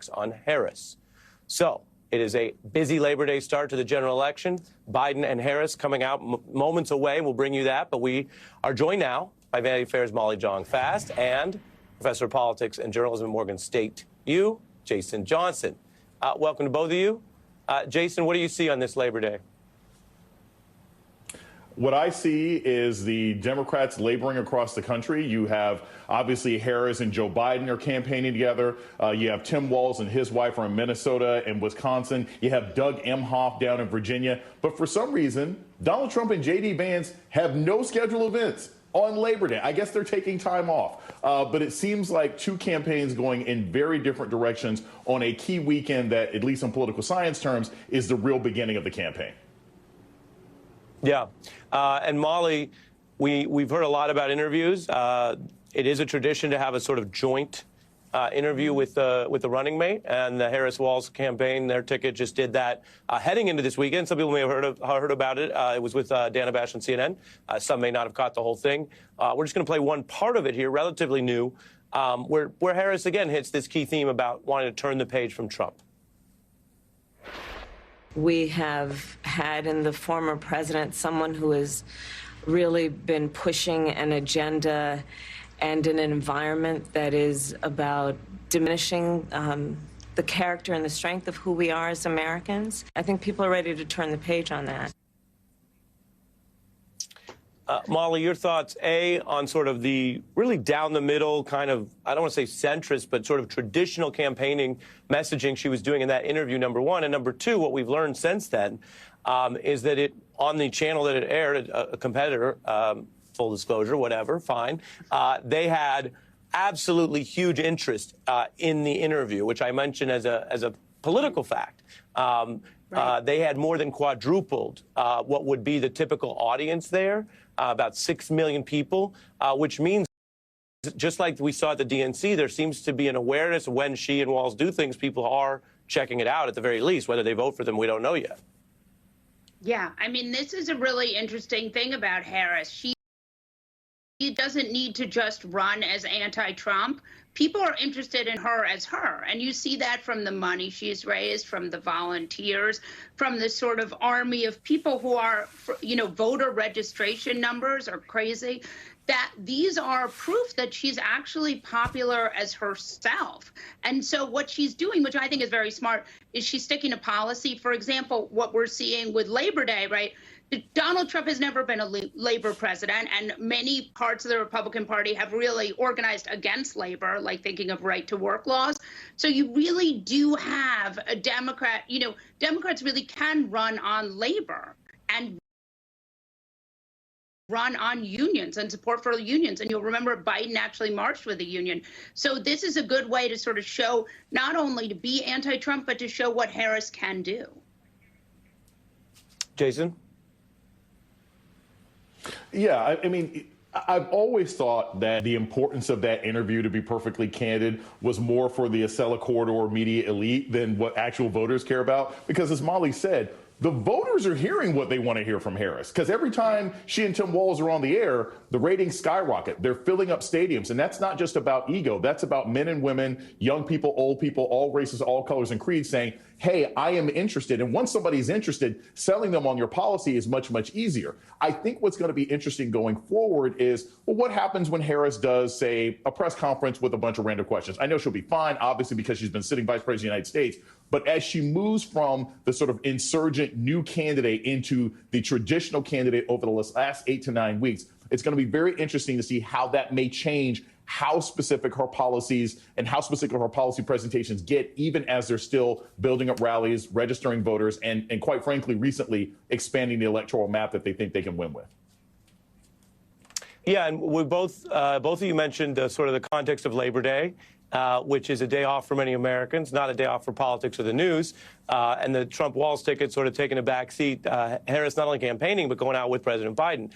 attacks on Harris. So it is a busy Labor Day start to the general election. Biden and Harris coming out moments away. We'll bring you that. But we are joined now by Vanity Fair's Molly Jong-Fast and Professor of Politics and Journalism at Morgan State U, Jason Johnson. Welcome to both of you. Jason, what do you see on this Labor Day? What I see is the Democrats laboring across the country. You have, obviously, Harris and Joe Biden are campaigning together. You have Tim Walz and his wife are in Minnesota and Wisconsin. You have Doug Emhoff down in Virginia. But for some reason, Donald Trump and J.D. Vance have no scheduled events on Labor Day. I guess they're taking time off. But it seems like two campaigns going in very different directions on a key weekend that, at least in political science terms, is the real beginning of the campaign. Yeah. And Molly, we've heard a lot about interviews. It is a tradition to have a sort of joint interview with the running mate, and the Harris-Walz campaign, their ticket just did that heading into this weekend. Some people may have heard about it. It was with Dana Bash on CNN. Some may not have caught the whole thing. We're just going to play one part of it here, relatively new, where Harris again hits this key theme about wanting to turn the page from Trump. We have had in the former president someone who has really been pushing an agenda and in an environment that is about diminishing the character and the strength of who we are as Americans. I think people are ready to turn the page on that. Molly, your thoughts, A, on sort of the really down the middle kind of, I don't want to say centrist, but sort of traditional campaigning messaging she was doing in that interview, number one. And number two, what we've learned since then is that it, on the channel that it aired, a competitor, full disclosure, whatever, fine, they had absolutely huge interest in the interview, which I mentioned as a political fact. Right. They had more than quadrupled what would be the typical audience there, about 6 million people, which means, just like we saw at the DNC, there seems to be an awareness when she and Walz do things, people are checking it out at the very least. Whether they vote for them, we don't know yet. Yeah, I mean, this is a really interesting thing about Harris. She doesn't need to just run as anti-Trump. People are interested in her as her. And you see that from the money she's raised, from the volunteers, from the sort of army of people who are, you know, voter registration numbers are crazy. That these are proof that she's actually popular as herself. And so what she's doing, which I think is very smart, is she's sticking to policy. For example, what we're seeing with Labor Day, right? Donald Trump has never been a labor president, and many parts of the Republican Party have really organized against labor, like thinking of right-to-work laws. So you really do have a Democrat, you know, Democrats really can run on labor and run on unions and support for unions. And you'll remember Biden actually marched with a union. So this is a good way to sort of show, not only to be anti-Trump, but to show what Harris can do. Jason? Yeah, I mean, I've always thought that the importance of that interview, to be perfectly candid, was more for the Acela corridor media elite than what actual voters care about. Because as Molly said, the voters are hearing what they want to hear from Harris, because every time she and Tim Walz are on the air, the ratings skyrocket. They're filling up stadiums. And that's not just about ego. That's about men and women, young people, old people, all races, all colors and creeds saying, hey, I am interested. And once somebody's interested, selling them on your policy is much, much easier. I think what's going to be interesting going forward is, well, what happens when Harris does, say, a press conference with a bunch of random questions? I know she'll be fine, obviously, because she's been sitting vice president of the United States. But as she moves from the sort of insurgent new candidate into the traditional candidate over the last 8 to 9 weeks, it's going to be very interesting to see how that may change how specific her policies and how specific her policy presentations get, even as they're still building up rallies, registering voters, and quite frankly, recently expanding the electoral map that they think they can win with. Yeah, and we both of you mentioned sort of the context of Labor Day, which is a day off for many Americans, not a day off for politics or the news. And the Trump-Walz ticket sort of taking a back seat. Harris not only campaigning, but going out with President Biden.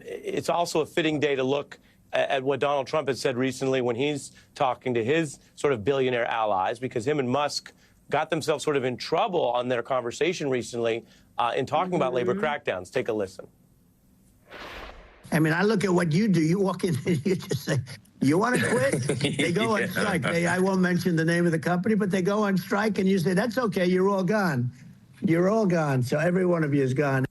It's also a fitting day to look at what Donald Trump has said recently when he's talking to his sort of billionaire allies, because him and Musk got themselves sort of in trouble on their conversation recently in talking about labor crackdowns. Take a listen. I mean, I look at what you do. You walk in and you just say, you want to quit? They go on strike. I won't mention the name of the company, but they go on strike, and you say, that's okay, you're all gone. You're all gone. So every one of you is gone.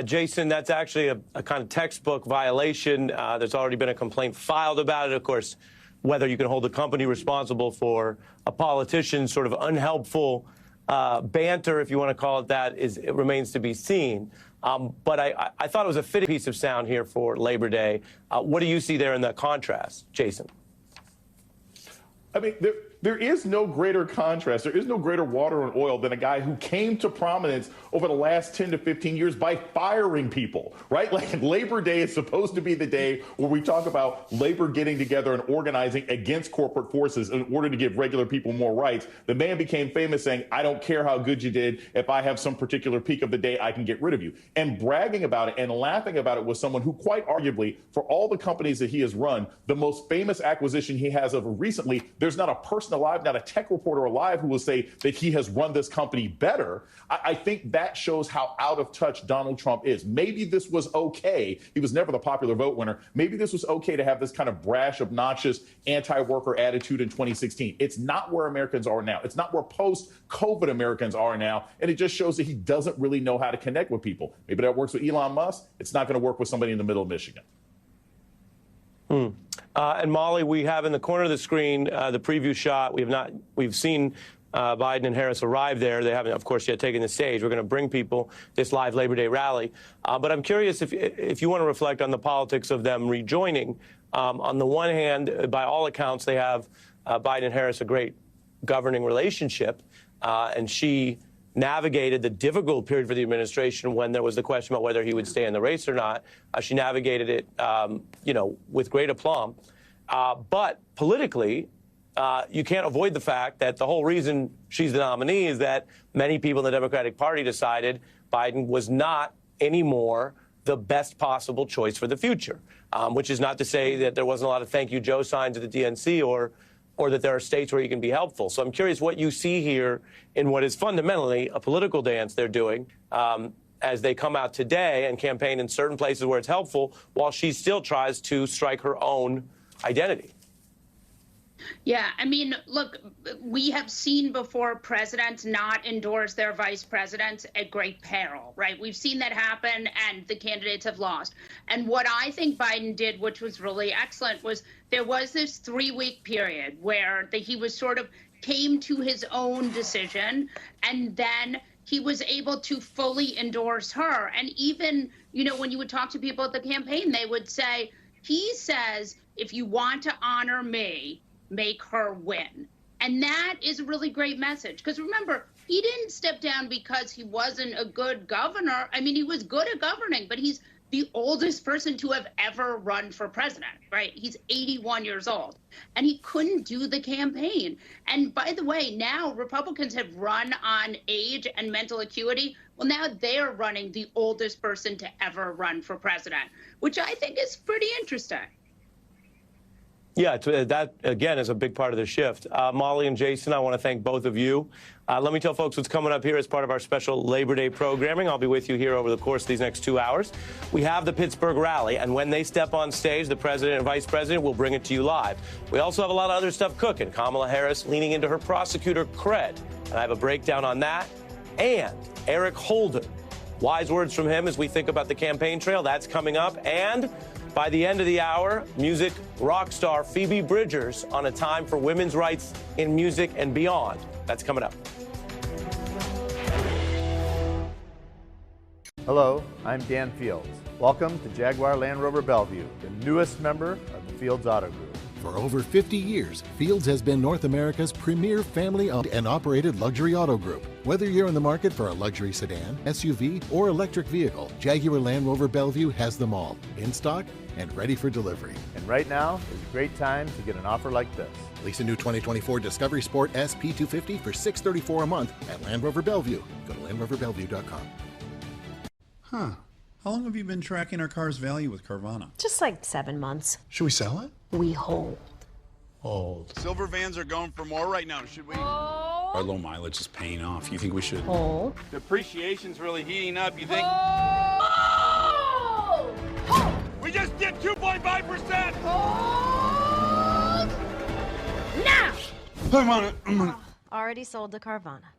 Jason, that's actually a kind of textbook violation. There's already been a complaint filed about it. Of course, whether you can hold a company responsible for a politician's sort of unhelpful banter, if you want to call it that, it remains to be seen. But I thought it was a fitting piece of sound here for Labor Day. What do you see there in the contrast, Jason? I mean, there is no greater contrast. There is no greater water and oil than a guy who came to prominence over the last 10 to 15 years by firing people, right? Like Labor Day is supposed to be the day where we talk about labor getting together and organizing against corporate forces in order to give regular people more rights. The man became famous saying, I don't care how good you did. If I have some particular peak of the day, I can get rid of you. And bragging about it and laughing about it was someone who quite arguably, for all the companies that he has run, the most famous acquisition he has of recently, there's not a person alive, not a tech reporter alive who will say that he has run this company better. I think that shows how out of touch Donald Trump is. Maybe this was okay. He was never the popular vote winner. Maybe this was okay to have this kind of brash, obnoxious, anti-worker attitude in 2016. It's not where Americans are now. It's not where post-COVID Americans are now. And it just shows that he doesn't really know how to connect with people. Maybe that works with Elon Musk. It's not going to work with somebody in the middle of Michigan. And Molly, we have in the corner of the screen the preview shot. We've seen Biden and Harris arrive there. They haven't, of course, yet taken the stage. We're going to bring people this live Labor Day rally. But I'm curious if you want to reflect on the politics of them rejoining. On the one hand, by all accounts, they have Biden and Harris a great governing relationship, and she navigated the difficult period for the administration when there was the question about whether he would stay in the race or not. She navigated it, with great aplomb. But politically, you can't avoid the fact that the whole reason she's the nominee is that many people in the Democratic Party decided Biden was not anymore the best possible choice for the future, which is not to say that there wasn't a lot of thank you, Joe signs at the DNC or that there are states where you can be helpful. So I'm curious what you see here in what is fundamentally a political dance they're doing as they come out today and campaign in certain places where it's helpful while she still tries to strike her own identity. Yeah, I mean, look, we have seen before presidents not endorse their vice presidents at great peril, right? We've seen that happen, and the candidates have lost. And what I think Biden did, which was really excellent, was there was this 3-week period where he was sort of came to his own decision, and then he was able to fully endorse her. And even, when you would talk to people at the campaign, they would say, he says, if you want to honor me, make her win. And that is a really great message. Because remember, he didn't step down because he wasn't a good governor. I mean, he was good at governing, but he's the oldest person to have ever run for president, right? He's 81 years old. And he couldn't do the campaign. And by the way, now Republicans have run on age and mental acuity. Well, now they're running the oldest person to ever run for president, which I think is pretty interesting. Yeah, that, again, is a big part of the shift. Molly and Jason, I want to thank both of you. Let me tell folks what's coming up here as part of our special Labor Day programming. I'll be with you here over the course of these next 2 hours. We have the Pittsburgh rally, and when they step on stage, the president and vice president will bring it to you live. We also have a lot of other stuff cooking. Kamala Harris leaning into her prosecutor cred, and I have a breakdown on that. And Eric Holder, wise words from him as we think about the campaign trail. That's coming up. And by the end of the hour, music rock star Phoebe Bridgers on a time for women's rights in music and beyond. That's coming up. Hello, I'm Dan Fields. Welcome to Jaguar Land Rover Bellevue, the newest member of the Fields Auto Group. For over 50 years, Fields has been North America's premier family-owned and operated luxury auto group. Whether you're in the market for a luxury sedan, SUV, or electric vehicle, Jaguar Land Rover Bellevue has them all, in stock and ready for delivery. And right now is a great time to get an offer like this. Lease a new 2024 Discovery Sport SP250 for $634 a month at Land Rover Bellevue. Go to LandRoverBellevue.com. Huh. How long have you been tracking our car's value with Carvana? Just like 7 months. Should we sell it? We hold. Hold. Silver vans are going for more right now. Should we? Our low mileage is paying off. You think we should? Hold. Depreciation's really heating up. You think? Get 2.5%! Now! I'm on it. Already sold to Carvana.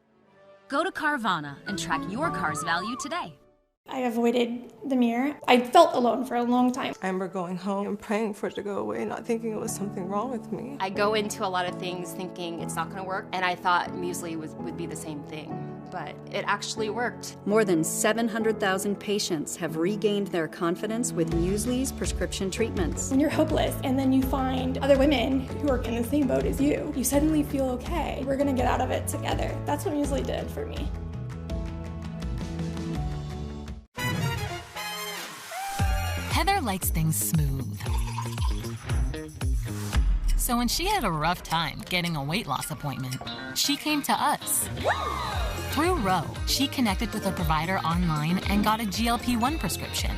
Go to Carvana and track your car's value today. I avoided the mirror. I felt alone for a long time. I remember going home and praying for it to go away, not thinking it was something wrong with me. I go into a lot of things thinking it's not going to work, and I thought muesli would be the same thing, but it actually worked. More than 700,000 patients have regained their confidence with muesli's prescription treatments. When you're hopeless and then you find other women who are in the same boat as you, you suddenly feel okay. We're going to get out of it together. That's what muesli did for me. Heather likes things smooth. So when she had a rough time getting a weight loss appointment, she came to us. Through Ro, she connected with a provider online and got a GLP-1 prescription.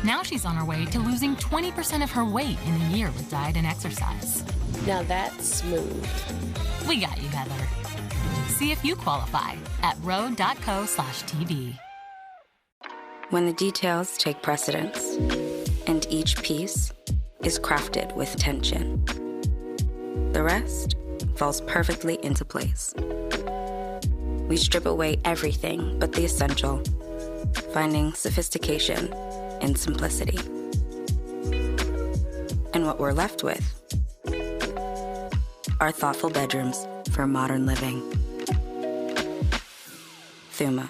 Now she's on her way to losing 20% of her weight in a year with diet and exercise. Now that's smooth. We got you, Heather. See if you qualify at ro.co/TV. When the details take precedence, and each piece is crafted with tension, the rest falls perfectly into place. We strip away everything but the essential, finding sophistication in simplicity. And what we're left with are thoughtful bedrooms for modern living. Thuma.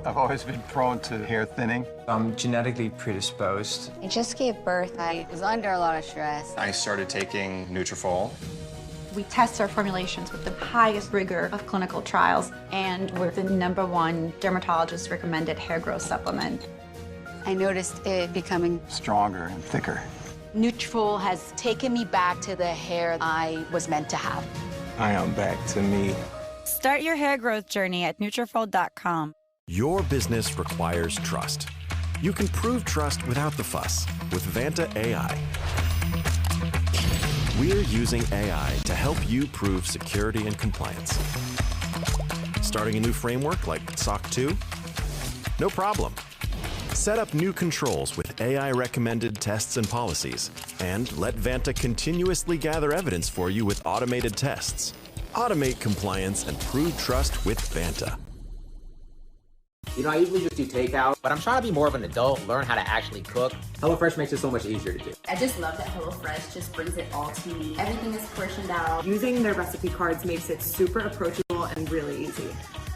I've always been prone to hair thinning. I'm genetically predisposed. I just gave birth. I was under a lot of stress. I started taking Nutrafol. We test our formulations with the highest rigor of clinical trials, and we're the #1 dermatologist recommended hair growth supplement. I noticed it becoming Stronger and thicker. Nutrafol has taken me back to the hair I was meant to have. I am back to me. Start your hair growth journey at Nutrafol.com. Your business requires trust. You can prove trust without the fuss with Vanta AI. We're using AI to help you prove security and compliance. Starting a new framework like SOC 2? No problem. Set up new controls with AI-recommended tests and policies, and let Vanta continuously gather evidence for you with automated tests. Automate compliance and prove trust with Vanta. You know, I usually just do takeout, but I'm trying to be more of an adult, learn how to actually cook. HelloFresh makes it so much easier to do. I just love that HelloFresh just brings it all to me. Everything is portioned out. Using their recipe cards makes it super approachable and really easy.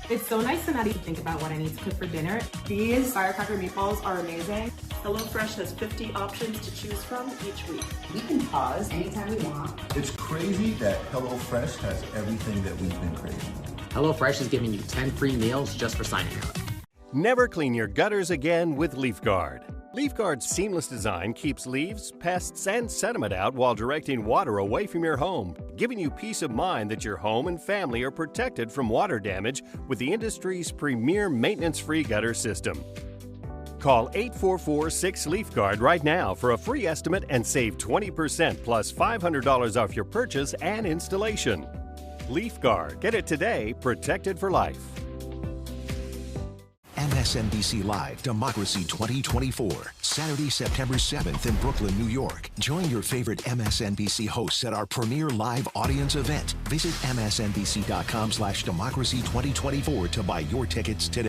It's so nice to not even think about what I need to cook for dinner. These firecracker meatballs are amazing. HelloFresh has 50 options to choose from each week. We can pause anytime we want. It's crazy that HelloFresh has everything that we've been craving. HelloFresh is giving you 10 free meals just for signing up. Never clean your gutters again with LeafGuard. LeafGuard's seamless design keeps leaves, pests, and sediment out while directing water away from your home, giving you peace of mind that your home and family are protected from water damage with the industry's premier maintenance-free gutter system. Call 844-6LeafGuard right now for a free estimate and save 20% plus $500 off your purchase and installation. LeafGuard. Get it today, protected for life. MSNBC Live Democracy 2024, Saturday, September 7th in Brooklyn, New York. Join your favorite MSNBC hosts at our premier live audience event. Visit msnbc.com/democracy2024 to buy your tickets today.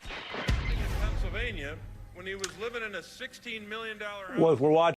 Pennsylvania, when he was living in a $16 million house. Well, if we're watching